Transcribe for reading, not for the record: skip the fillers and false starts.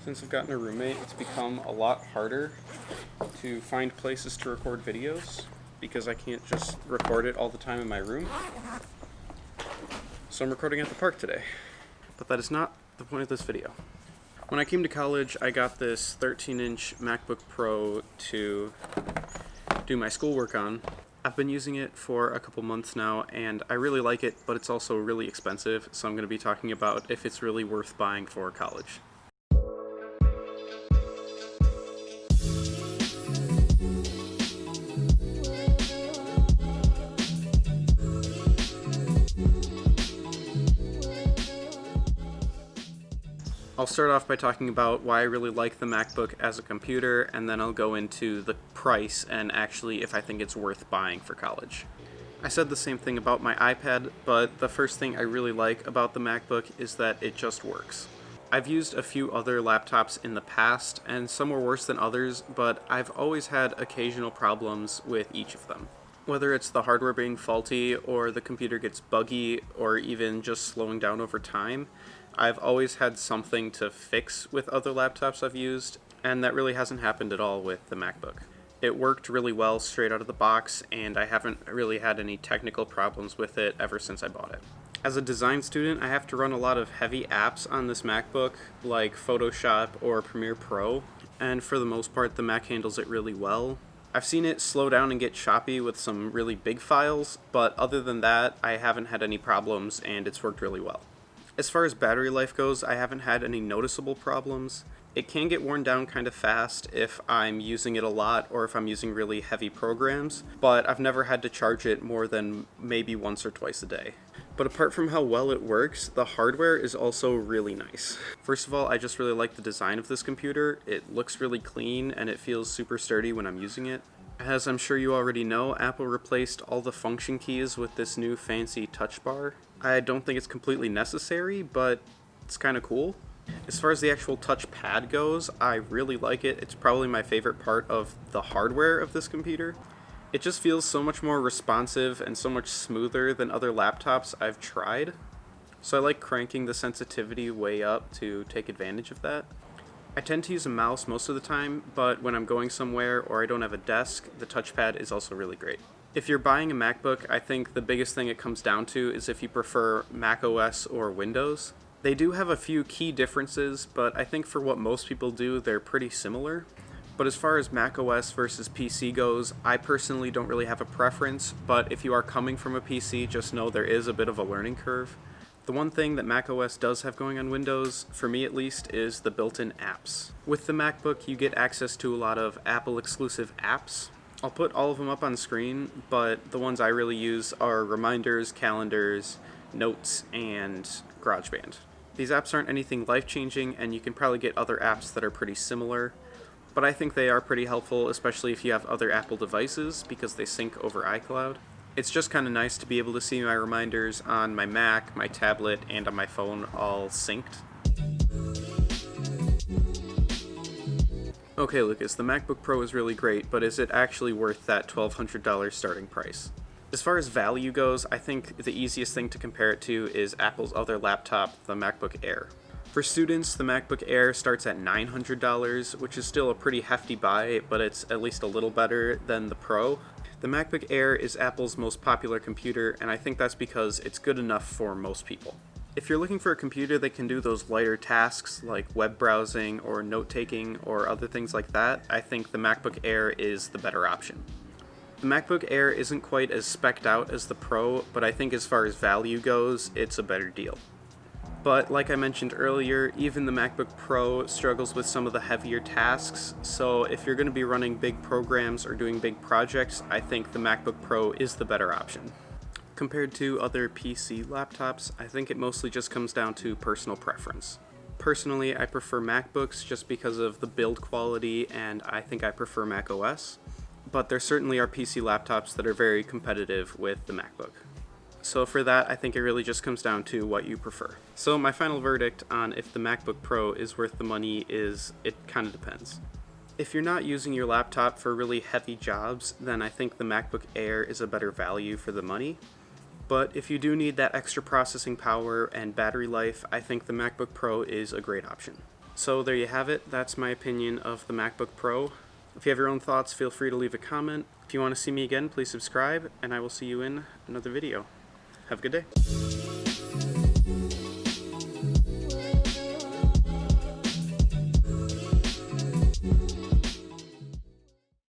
Since I've gotten a roommate, it's become a lot harder to find places to record videos because I can't just record it all the time in my room. So I'm recording at the park today. But that is not the point of this video. When I came to college, I got this 13-inch MacBook Pro to do my schoolwork on. I've been using it for a couple months now, and I really like it, but it's also really expensive, so I'm going to be talking about if it's really worth buying for college. I'll start off by talking about why I really like the MacBook as a computer, and then I'll go into the price and actually if I think it's worth buying for college. I said the same thing about my iPad, but the first thing I really like about the MacBook is that it just works. I've used a few other laptops in the past, and some were worse than others, but I've always had occasional problems with each of them. Whether it's the hardware being faulty, or the computer gets buggy, or even just slowing down over time, I've always had something to fix with other laptops I've used, and that really hasn't happened at all with the MacBook. It worked really well straight out of the box, and I haven't really had any technical problems with it ever since I bought it. As a design student, I have to run a lot of heavy apps on this MacBook, like Photoshop or Premiere Pro, and for the most part, the Mac handles it really well. I've seen it slow down and get choppy with some really big files, but other than that, I haven't had any problems, and it's worked really well. As far as battery life goes, I haven't had any noticeable problems. It can get worn down kind of fast if I'm using it a lot or if I'm using really heavy programs, but I've never had to charge it more than maybe once or twice a day. But apart from how well it works, the hardware is also really nice. First of all, I just really like the design of this computer. It looks really clean and it feels super sturdy when I'm using it. As I'm sure you already know, Apple replaced all the function keys with this new fancy touch bar. I don't think it's completely necessary, but it's kind of cool. As far as the actual touchpad goes, I really like it. It's probably my favorite part of the hardware of this computer. It just feels so much more responsive and so much smoother than other laptops I've tried. So I like cranking the sensitivity way up to take advantage of that. I tend to use a mouse most of the time, but when I'm going somewhere or I don't have a desk, the touchpad is also really great. If you're buying a MacBook, I think the biggest thing it comes down to is if you prefer Mac OS or Windows. They do have a few key differences, but I think for what most people do, they're pretty similar. But as far as Mac OS versus PC goes, I personally don't really have a preference, but if you are coming from a PC, just know there is a bit of a learning curve. The one thing that macOS does have going on Windows, for me at least, is the built-in apps. With the MacBook, you get access to a lot of Apple-exclusive apps. I'll put all of them up on screen, but the ones I really use are Reminders, Calendars, Notes, and GarageBand. These apps aren't anything life-changing, and you can probably get other apps that are pretty similar, but I think they are pretty helpful, especially if you have other Apple devices, because they sync over iCloud. It's just kind of nice to be able to see my reminders on my Mac, my tablet, and on my phone all synced. Okay, Lucas, the MacBook Pro is really great, but is it actually worth that $1,200 starting price? As far as value goes, I think the easiest thing to compare it to is Apple's other laptop, the MacBook Air. For students, the MacBook Air starts at $900, which is still a pretty hefty buy, but it's at least a little better than the Pro. The MacBook Air is Apple's most popular computer, and I think that's because it's good enough for most people. If you're looking for a computer that can do those lighter tasks like web browsing or note-taking or other things like that, I think the MacBook Air is the better option. The MacBook Air isn't quite as spec'd out as the Pro, but I think as far as value goes, it's a better deal. But like I mentioned earlier, even the MacBook Pro struggles with some of the heavier tasks, so if you're going to be running big programs or doing big projects, I think the MacBook Pro is the better option. Compared to other PC laptops, I think it mostly just comes down to personal preference. Personally, I prefer MacBooks just because of the build quality, and I think I prefer Mac OS, but there certainly are PC laptops that are very competitive with the MacBook. So for that, I think it really just comes down to what you prefer. So my final verdict on if the MacBook Pro is worth the money is it kind of depends. If you're not using your laptop for really heavy jobs, then I think the MacBook Air is a better value for the money. But if you do need that extra processing power and battery life, I think the MacBook Pro is a great option. So there you have it. That's my opinion of the MacBook Pro. If you have your own thoughts, feel free to leave a comment. If you want to see me again, please subscribe, and I will see you in another video. Have a good day.